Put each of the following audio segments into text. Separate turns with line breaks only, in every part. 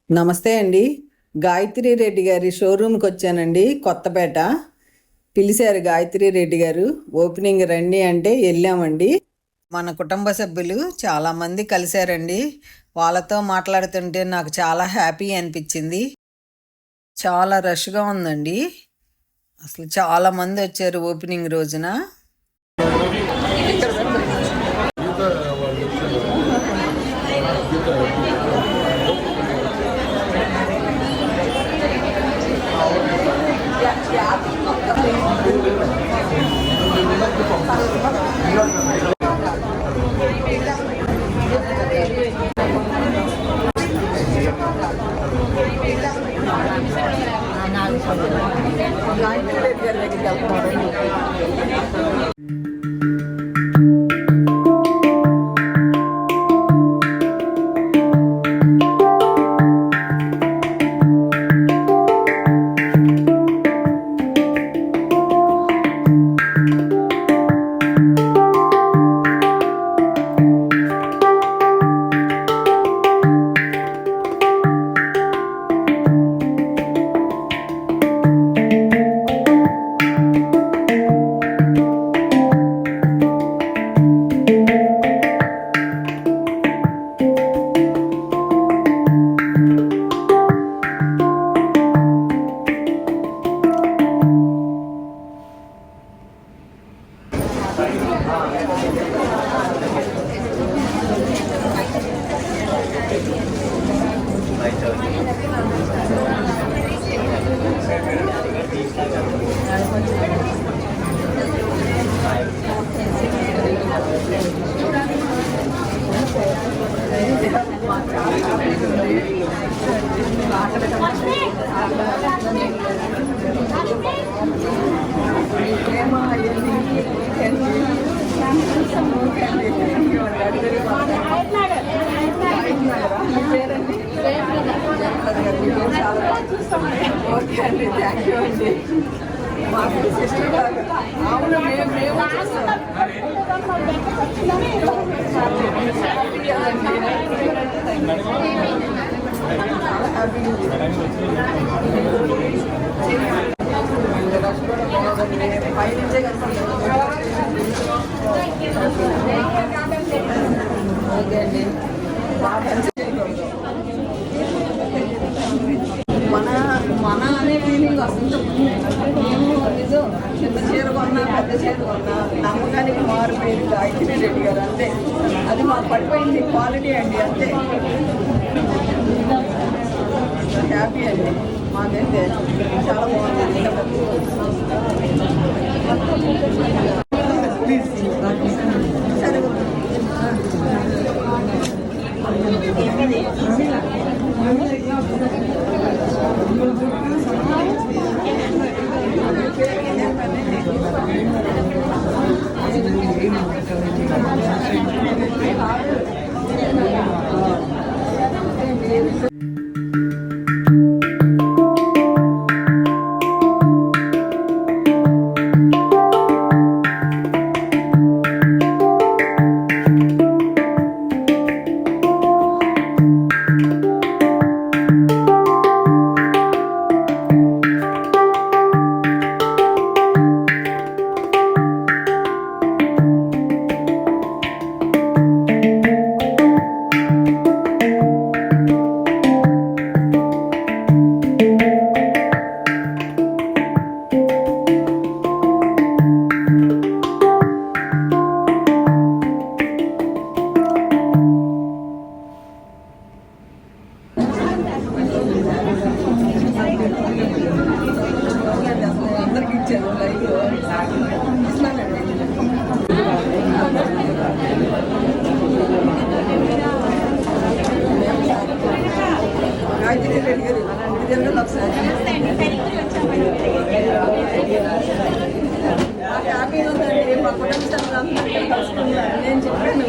నమస్తే అండి. గాయత్రి రెడ్డి గారి షోరూమ్కి వచ్చానండి, కొత్తపేట. పిలిచారు గాయత్రి రెడ్డి గారు, ఓపెనింగ్ రండి అంటే వెళ్ళామండి. మన కుటుంబ సభ్యులు చాలామంది కలిశారండి. వాళ్ళతో మాట్లాడుతుంటే నాకు చాలా హ్యాపీ అనిపించింది. చాలా రష్గా ఉందండి. అసలు చాలామంది వచ్చారు ఓపెనింగ్ రోజున. ఓకే అండి, థ్యాంక్ యూ అండి. మాకు సిస్టర్ లాగా. అవును, మేము పైనుంచే ఓకే అండి. మన అనే ఫీలింగ్ వస్తుంది. మేము నిజం చిన్న చీర కొన్నా పెద్ద చీర కొన్నా నమ్మకానికి మారు పేరు గాయత్రి రెడ్డి గారు, అంతే. అది మాకు పడిపోయింది క్వాలిటీ అండి, అంతే. హ్యాపీ అండి, మాకైతే చాలా బాగుంది. సరే నేను చెప్పాను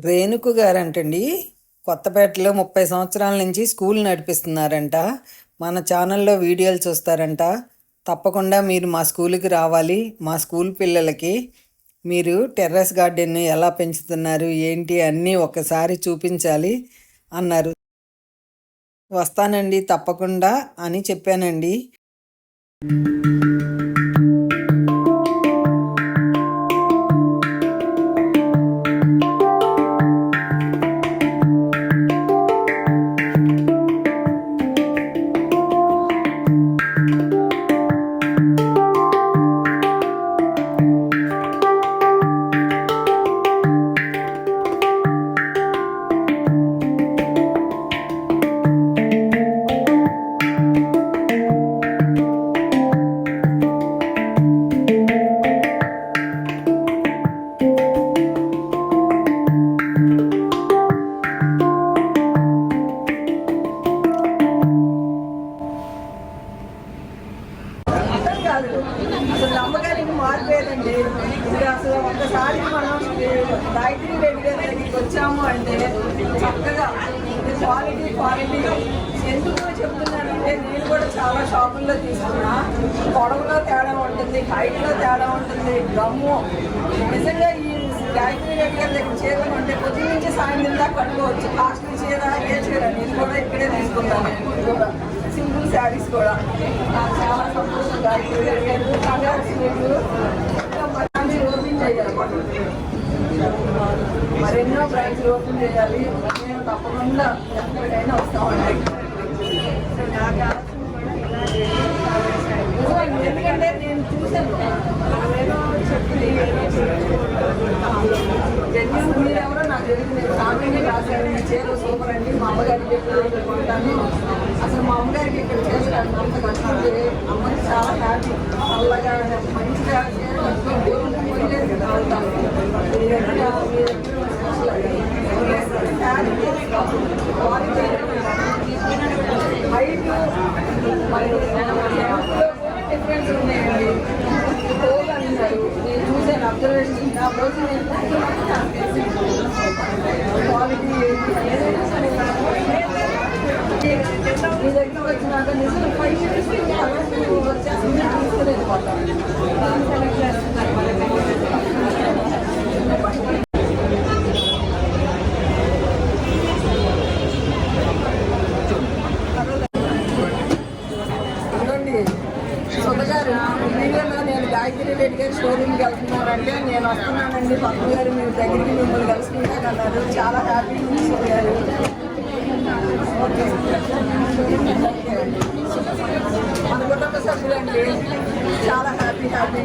రేణుకు గారంటండి కొత్తపేటలో 30 సంవత్సరాల నుంచి స్కూల్ నడిపిస్తున్నారంట. మన ఛానల్లో వీడియోలు చూస్తారంట. తప్పకుండా మీరు మా స్కూల్కి రావాలి. మా స్కూల్ పిల్లలకి మీరు టెర్రస్ గార్డెన్ ఎలా పెంచుతున్నారు ఏంటి అన్నీ ఒకసారి చూపించాలి అన్నారు. వస్తానండి తప్పకుండా అని చెప్పానండి. అసలు నమ్మకానికి మారిపోయేదండి. ఇది అసలు ఒక్కసారి మనం గాయత్రి రెడ్డి గారి దగ్గరికి వచ్చాము అంటే చక్కగా క్వాలిటీ ఎందుకు చెప్తున్నానంటే నేను కూడా చాలా షాపుల్లో తీసుకున్నా. పొడవులో తేడా ఉంటుంది, హైట్లో తేడా ఉంటుంది, గమ్ము నిజంగా ఈ గాయత్రి రెడ్డి గారి దగ్గర చీరలు అంటే పొద్దున్న నుంచి సాయంత్రం దాకా కట్టుకోవచ్చు. కాస్ట్లీ చీర ఏ చీర నేను కూడా ఇక్కడే తీసుకుంటాను. సింపుల్ శారీస్ కూడా నాకు చాలా సంతోషం. గాయత్రి రెడ్డి గారు కంగ్రాచులేట్లు. మళ్ళీ ఓపెన్ చేయాలి, మరెన్నో బ్రాంచ్లు ఓపెన్ చేయాలి. నేను తప్పకుండా ఎక్కడికైనా వస్తామండి. ఎందుకంటే నేను చూశాను ఏదో చెప్పింది జడ్జెస్ మీరెవరో నాకు తెలియదు. నేను కామెంట్ రాశాను, మీ చీర సూపర్ అండి, మా అమ్మగారికి పెట్టుకుంటాను. అసలు మా అమ్మగారికి ఇక్కడ చేస్తాను అంత కష్టపడి అమ్మకి చాలా హ్యాపీ. చల్లగా మంచిగా చీర కట్టుకుంటూ పోయలేదు కదా వెళ్తాను. హైట్ మరి డిఫరెన్స్ ఉన్నాయండి. హోల్ అన్నారు, నేను చూసాను అబ్జర్వేషన్. నా రోజు క్వాలిటీ మీ దగ్గర వచ్చినాక నిజం 5 minutes వచ్చేసి తీసుకునేది పోతాను. వీడియోలో నేను గాయత్రి రెడ్డి గారి షోరూమ్కి వెళ్తున్నానంటే నేను వస్తున్నానండి పద్మ గారు మీ దగ్గరికి మిమ్మల్ని కలుసుకుంటానన్నారు. చాలా హ్యాపీ ఫీల్ అయ్యారు. మన కుటుంబ సభ్యులండి చాలా హ్యాపీగా ఉంది.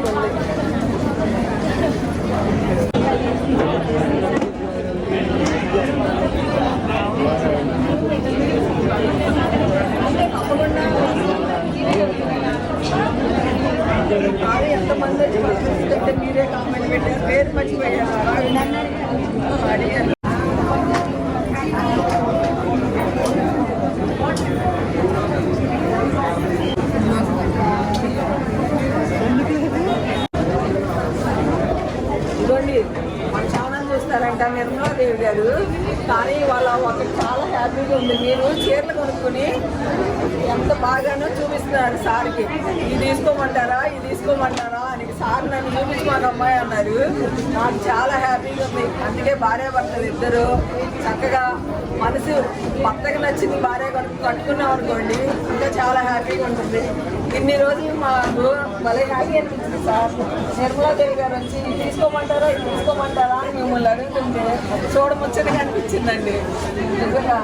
ఎంతమంది వచ్చి పలుకుంటే మీరే కామెంట్ పెట్టారు, పేరు మర్చిపోయారు. ఇదిగోండి మన ఛానల్ చూస్తారంట నిర్మలాదేవి గారు, కానీ వాళ్ళ ఒకటి చాలా హ్యాపీగా ఉంది. మీరు చీరలు కొనుక్కొని ఎంత బాగానో చూపిస్తున్నారు సార్కి. ఇది తీసుకోమంటారా అని సార్ నన్ను చూపించమని అమ్మాయి అన్నారు. నాకు చాలా హ్యాపీగా ఉంది. అందుకే భార్య భర్తలు ఇద్దరు చక్కగా మనసు భర్తకు నచ్చింది భార్య కట్టుకున్నాం అనుకోండి ఇంకా చాలా హ్యాపీగా ఉంటుంది. ఇన్ని రోజులు మాకు భలే హ్యాపీ అనిపించింది సార్. నిర్మలాదేవి గారు వచ్చి ఇది తీసుకోమంటారా అని మిమ్మల్ని అడుగుతుంటే చూడముచ్చటగా అనిపించిందండి. నిజంగా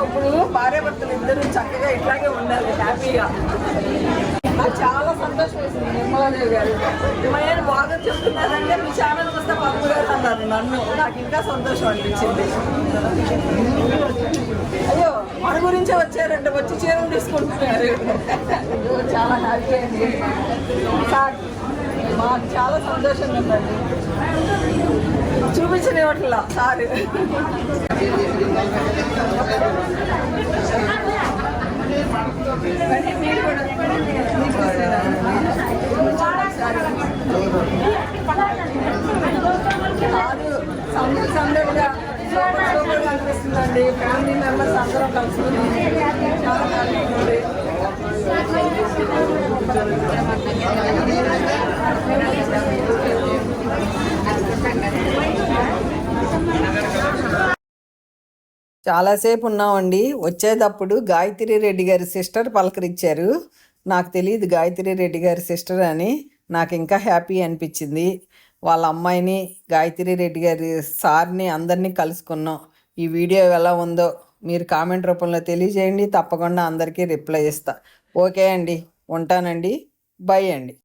ఇప్పుడు భార్య భర్తలు ఇద్దరు చక్కగా ఇట్లాగే ఉండాలి హ్యాపీగా. నాకు చాలా సంతోషం వేసింది. నిర్మలాదేవి గారు ఏమైనా బాగా చెప్తున్నారంటే మీ ఛానల్ వస్తే పద్మ గారు అన్నారు నన్ను. నాకు ఇంకా సంతోషం అనిపించింది. అయ్యో మన గురించే వచ్చారంటే వచ్చి చీరలు తీసుకుంటున్నారు. చాలా హ్యాపీ అయింది సార్. మాకు చాలా సంతోషంగా ఉందండి. చూపించని వాటిలా సార్ మీరు కూడా సందడిగా చాలాసేపు ఉన్నామండి. వచ్చేటప్పుడు గాయత్రి రెడ్డి గారి సిస్టర్ పలకరించారు. నాకు తెలియదు గాయత్రి రెడ్డి గారి సిస్టర్ అని. నాకు ఇంకా హ్యాపీ అనిపించింది. వాళ్ళ అమ్మాయిని, గాయత్రి రెడ్డి గారి సార్ని అందరినీ కలుసుకున్నాం. ఈ వీడియో ఎలా ఉందో మీరు కామెంట్ రూపంలో తెలియజేయండి. తప్పకుండా అందరికీ రిప్లై ఇస్తా. ఓకే అండి, ఉంటానండి. బై అండి.